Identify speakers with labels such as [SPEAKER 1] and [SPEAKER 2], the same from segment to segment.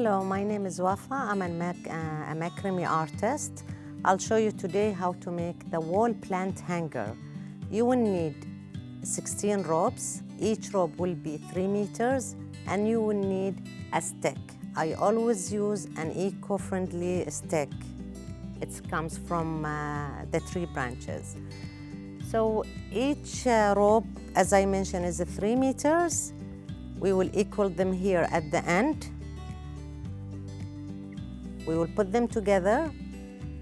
[SPEAKER 1] Hello, my name is Wafa. I'm a macrame artist. I'll show you today how to make the wall plant hanger. You will need 16 ropes. Each rope will be 3 meters, and you will need a stick. I always use an eco-friendly stick. It comes from the tree branches. So each rope, as I mentioned, is 3 meters. We will equal them here at the end. We will put them together.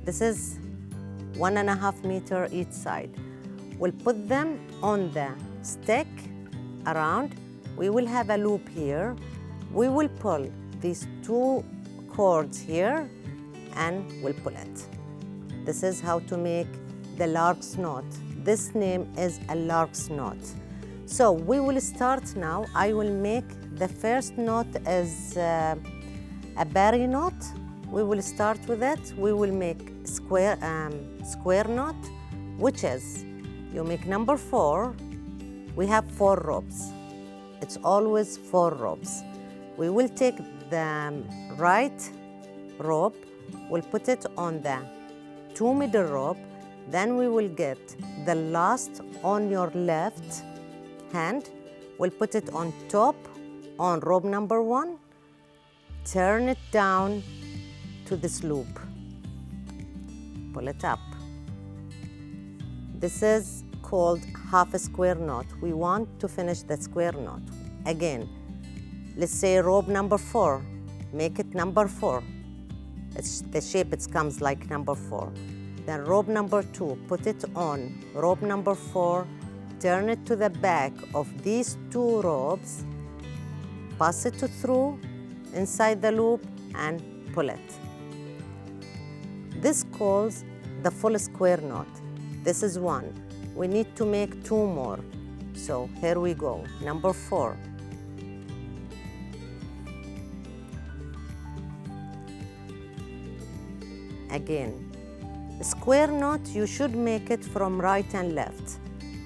[SPEAKER 1] This is 1.5 meters each side. We'll put them on the stick around. We will have a loop here. We will pull these 2 cords here and we'll pull it. This is how to make the lark's knot. This name is a lark's knot. So we will start now. I will make the first knot as a berry knot. We will start with it. We will make square knot, which is, you make number 4. We have 4 ropes. It's always 4 ropes. We will take the right rope, we'll put it on the 2 middle rope, then we will get the last on your left hand, we'll put it on top on rope number 1, turn it down to this loop, pull it up. This is called half a square knot. We want to finish the square knot. Again, let's say rope number 4, make it number 4. It's the shape, it comes like number 4. Then rope number 2, put it on rope number 4, turn it to the back of these 2 ropes, pass it through inside the loop and pull it. This calls the full square knot. This is 1. We need to make 2 more. So here we go, number 4. Again, square knot, you should make it from right and left.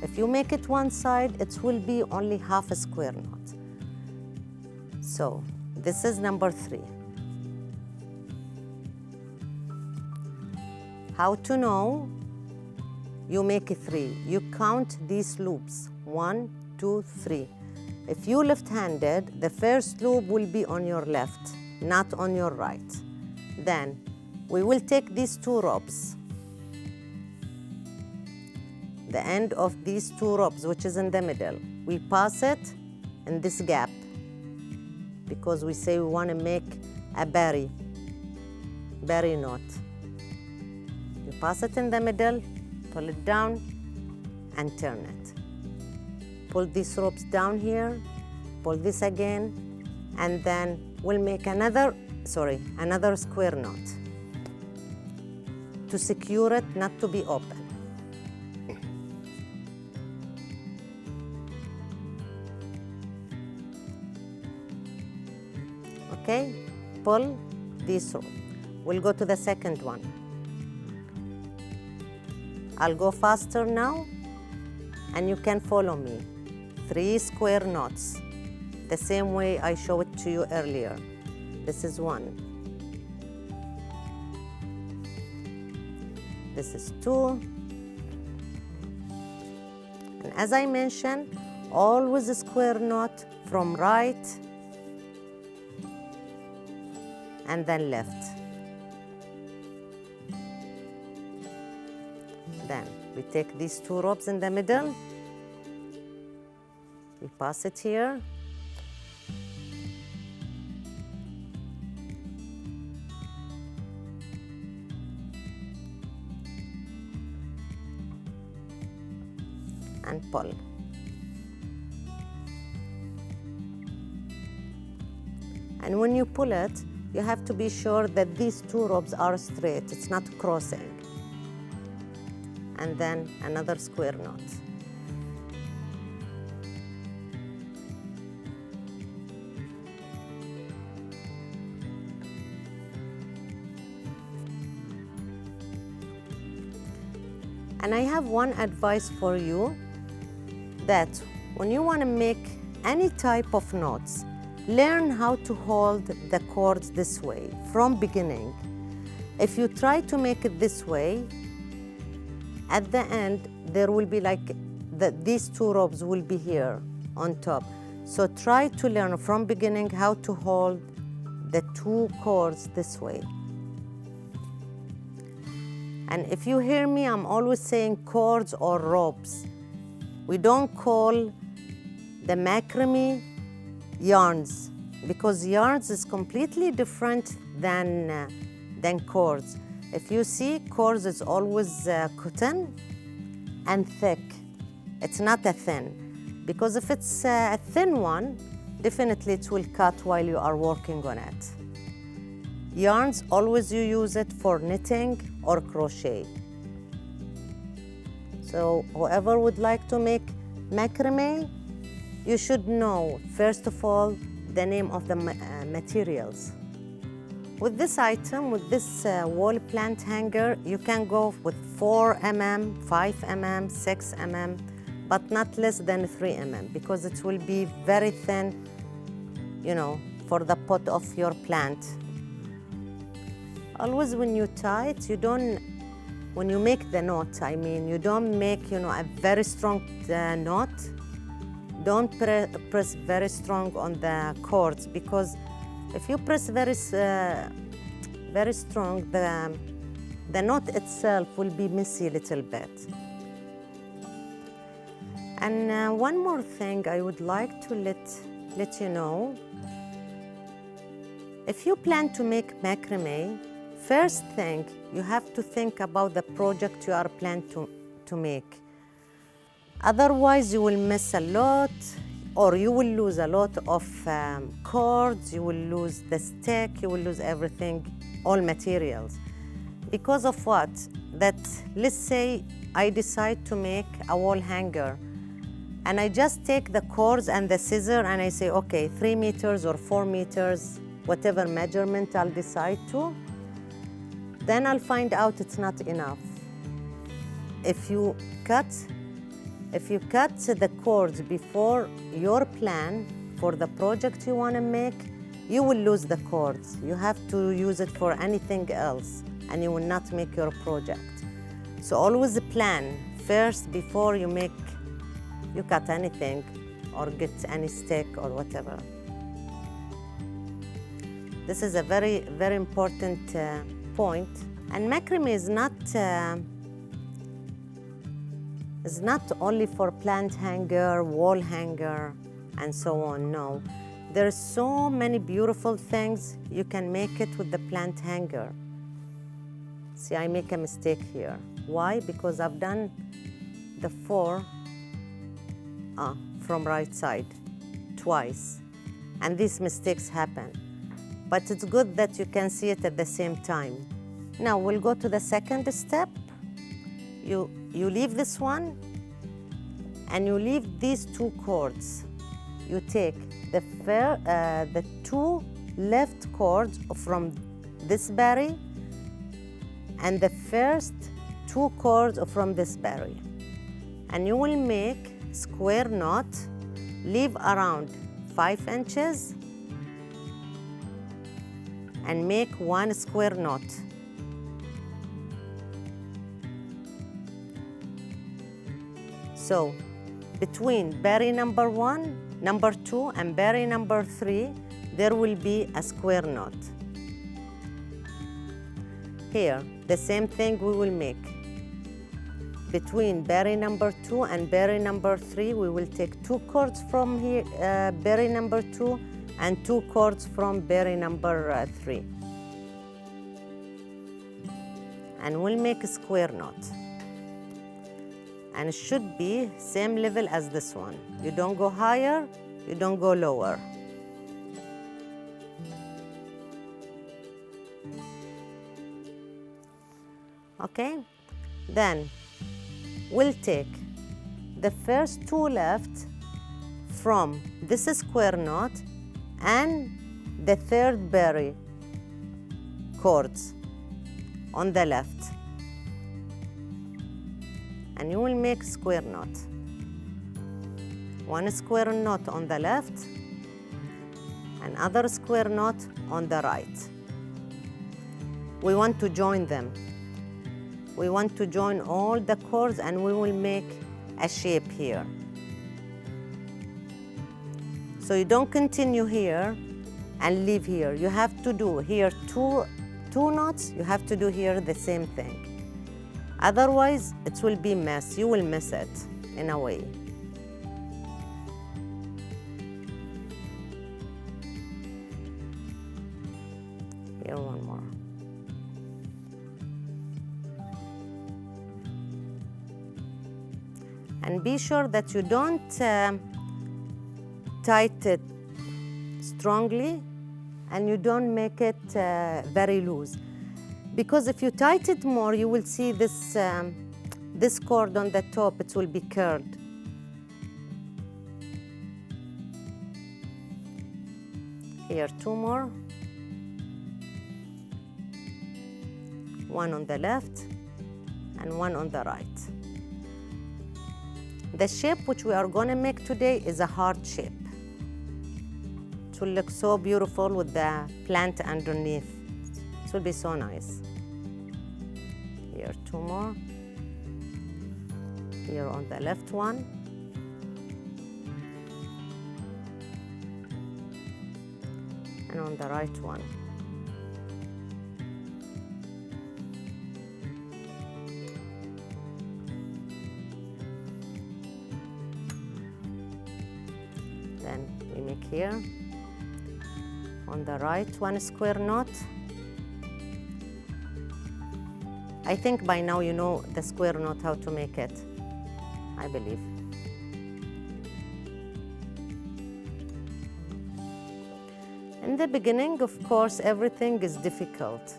[SPEAKER 1] If you make it one side, it will be only half a square knot. So this is number 3. How to know? You make 3. You count these loops, 1, 2, 3. If you left-handed, the first loop will be on your left, not on your right. Then we will take these 2 ropes, the end of these 2 ropes, which is in the middle. We pass it in this gap because we say we want to make a berry knot. You pass it in the middle, pull it down and turn it. Pull these ropes down here, pull this again, and then we'll make another square knot to secure it not to be open. Okay, pull this rope. We'll go to the second one. I'll go faster now, and you can follow me. 3 square knots, the same way I showed it to you earlier. This is 1. This is 2. And as I mentioned, always a square knot from right and then left. Then we take these 2 ropes in the middle, we pass it here, and pull. And when you pull it, you have to be sure that these 2 ropes are straight, it's not crossing. And then another square knot. And I have one advice for you, that when you want to make any type of knots, learn how to hold the cords this way from beginning. If you try to make it this way, at the end, there will be like these two ropes will be here on top. So try to learn from beginning how to hold the two cords this way. And if you hear me, I'm always saying cords or ropes. We don't call the macrame yarns, because yarns is completely different than cords. If you see, cords is always cotton and thick. It's not a thin, because if it's a thin one, definitely it will cut while you are working on it. Yarns, always you use it for knitting or crochet. So whoever would like to make macrame, you should know, first of all, the name of the materials. With this item, with this wall plant hanger, you can go with 4 mm, 5 mm, 6 mm, but not less than 3 mm, because it will be very thin, you know, for the pot of your plant. Always when you tie it, when you make the knot, I mean, you don't make, you know, a very strong knot. Don't press very strong on the cords, because if you press very strong, the knot itself will be messy a little bit. And one more thing I would like to let you know. If you plan to make macrame, first thing, you have to think about the project you are planning to make. Otherwise, you will miss a lot, or you will lose a lot of cords, you will lose the stick, you will lose everything, all materials. Because of what? That, let's say I decide to make a wall hanger, and I just take the cords and the scissor and I say, okay, 3 meters or 4 meters, whatever measurement I'll decide to, then I'll find out it's not enough. If you cut the cords before your plan for the project you want to make, you will lose the cords. You have to use it for anything else, and you will not make your project. So always plan first before you cut anything or get any stick or whatever. This is a very, very important point. And macrame is not only for plant hanger, wall hanger, and so on, no. There are so many beautiful things you can make it with the plant hanger. See, I make a mistake here. Why? Because I've done the 4 from right side twice, and these mistakes happen. But it's good that you can see it at the same time. Now we'll go to the second step. You leave this one, and you leave these 2 cords. You take the 2 left cords from this berry and the first 2 cords from this berry, and you will make square knot, leave around 5 inches, and make 1 square knot. So between berry number 1, number 2, and berry number 3, there will be a square knot. Here, the same thing we will make. Between berry number 2 and berry number 3, we will take 2 cords from here, berry number 2, and 2 cords from berry number 3. And we'll make a square knot. And it should be same level as this one. You don't go higher, you don't go lower. Okay? Then we'll take the first 2 left from this square knot and the 3rd berry cords on the left. And you will make square knot. 1 square knot on the left another square knot on the right. We want to join them. We want to join all the cords and we will make a shape here. So you don't continue here and leave here. You have to do here two knots, you have to do here the same thing. Otherwise, it will be mess. You will miss it in a way. Here, one more. And be sure that you don't tight it strongly and you don't make it very loose. Because if you tighten it more, you will see this, this cord on the top, it will be curled. Here, two more. One on the left and one on the right. The shape which we are going to make today is a heart shape. It will look so beautiful with the plant underneath. It will be so nice. Here, two more. Here on the left one. And on the right one. Then we make here, on the right, one square knot. I think by now you know the square knot, how to make it, I believe. In the beginning, of course, everything is difficult.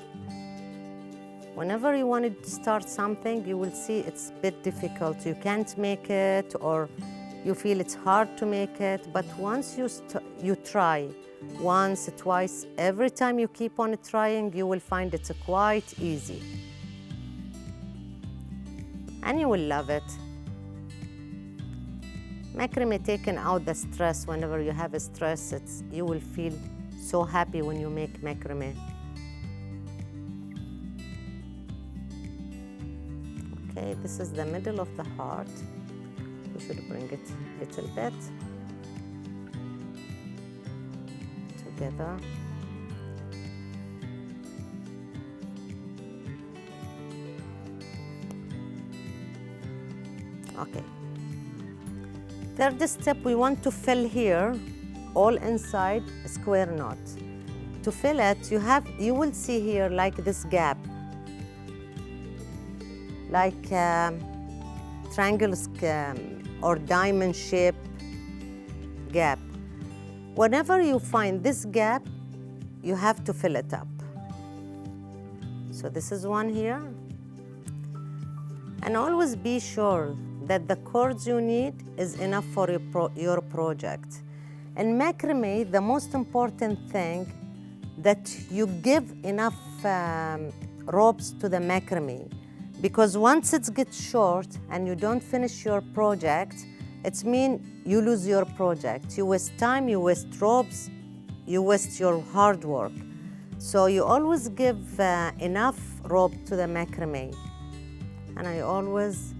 [SPEAKER 1] Whenever you want to start something, you will see it's a bit difficult. You can't make it, or you feel it's hard to make it, but once you try, once, twice, every time you keep on trying, you will find it's quite easy. And you will love it. Macrame taken out the stress. Whenever you have a stress, you will feel so happy when you make macrame. Okay, this is the middle of the heart. We should bring it a little bit together. Okay. Third step, we want to fill here, all inside a square knot. To fill it, you will see here like this gap, like triangles or diamond shape gap. Whenever you find this gap, you have to fill it up. So this is one here. And always be sure that the cords you need is enough for your project. In macrame, the most important thing that you give enough ropes to the macrame, because once it gets short and you don't finish your project, it means you lose your project. You waste time, you waste ropes, you waste your hard work. So you always give enough rope to the macrame. And I always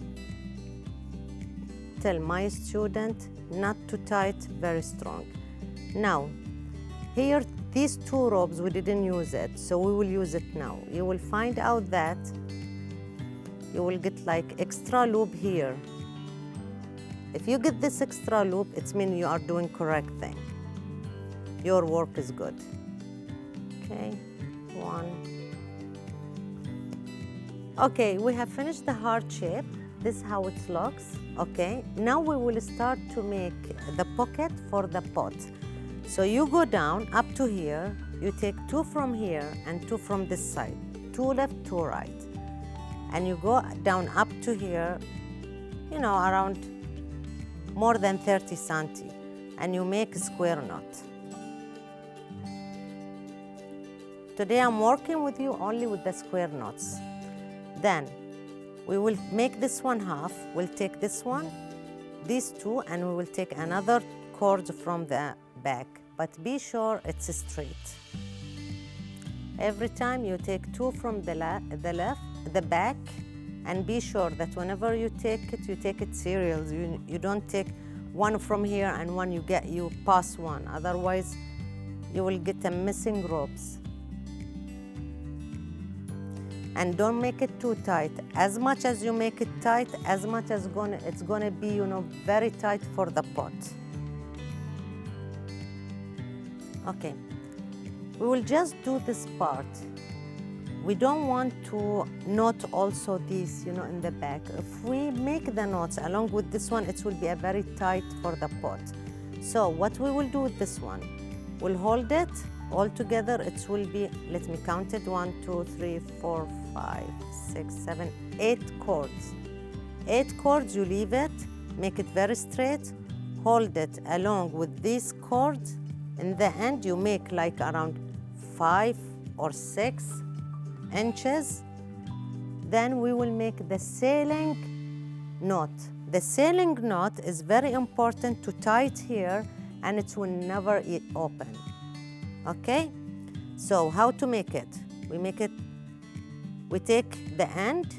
[SPEAKER 1] tell my student not to tie it very strong. Now, here, these two ropes, we didn't use it, so we will use it now. You will find out that you will get like extra loop here. If you get this extra loop, it means you are doing correct thing. Your work is good. Okay, one. Okay, we have finished the heart shape. This is how it looks. Okay, now we will start to make the pocket for the pot. So you go down up to here, you take two from here and two from this side, two left, two right. And you go down up to here, you know, around more than 30 centi, and you make a square knot. Today I'm working with you only with the square knots. Then we will make this one half, we'll take this one, these two, and we will take another cord from the back. but be sure it's straight. Every time you take 2 from the back, and be sure that whenever you take it serious. You don't take 1 from here and you pass 1. Otherwise, you will get a missing ropes. And don't make it too tight. As much as you make it tight, as much as it's gonna be, very tight for the pot. Okay, we will just do this part. We don't want to knot also these, in the back. If we make the knots along with this one, it will be a very tight for the pot. So what we will do with this one, we'll hold it all together. It will be, let me count it, 1, 2, 3, 4, 5, 6, 7, 8 cords. 8 cords, you leave it, make it very straight, hold it along with these cords. In the end, you make like around 5 or 6 inches. Then we will make the sailing knot. The sailing knot is very important to tie it here, and it will never open. Okay? So how to make it? We take the end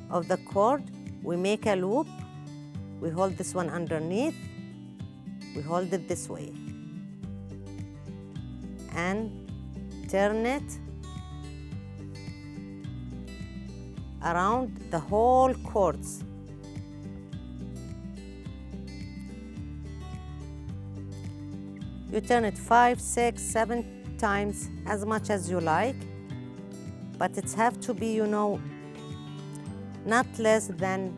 [SPEAKER 1] of the cord, we make a loop, we hold this one underneath, we hold it this way, and turn it around the whole cords. You turn it 5, 6, 7 times, as much as you like, but it have to be, not less than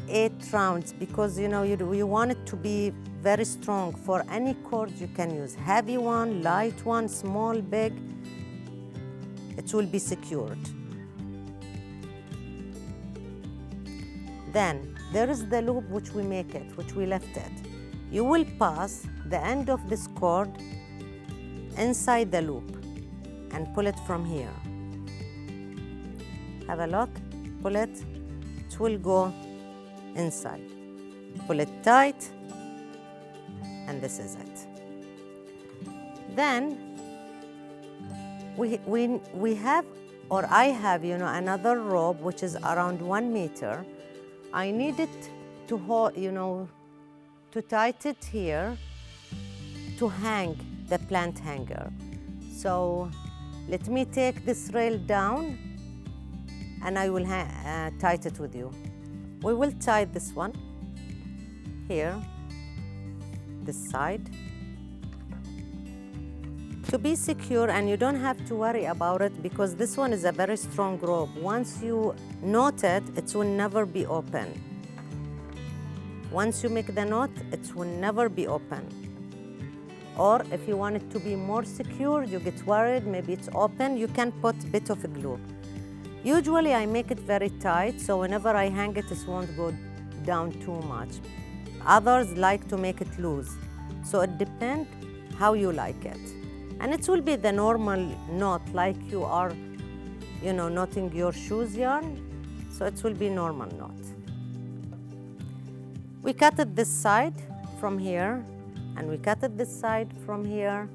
[SPEAKER 1] 8 rounds, because you want it to be very strong. For any cord you can use, heavy one, light one, small, big, it will be secured. Then there is the loop which we left it. You will pass the end of this cord inside the loop and pull it from here. Have a look, pull it, it will go inside. Pull it tight, and this is it. Then we have, or I have, another rope which is around 1 meter. I need it to hold, to tighten it here to hang the plant hanger. So let me take this rail down, and I will tie it with you. We will tie this one here, this side, to be secure, and you don't have to worry about it because this one is a very strong rope. Once you knot it, it will never be open. Once you make the knot, it will never be open. Or if you want it to be more secure, you get worried, maybe it's open, you can put a bit of glue. Usually I make it very tight, so whenever I hang it, it won't go down too much. Others like to make it loose. So it depends how you like it. And it will be the normal knot, like you are, knotting your shoes yarn. So it will be normal knot. We cut it this side from here, and we cut it this side from here.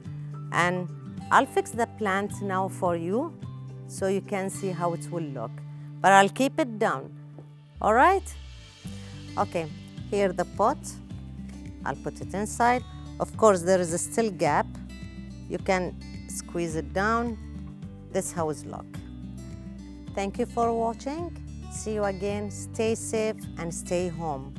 [SPEAKER 1] And I'll fix the plant now for you so you can see how it will look. But I'll keep it down, all right? Okay, here the pot. I'll put it inside. Of course, there is a still gap. You can squeeze it down. This how it's look. Thank you for watching. See you again. Stay safe and stay home.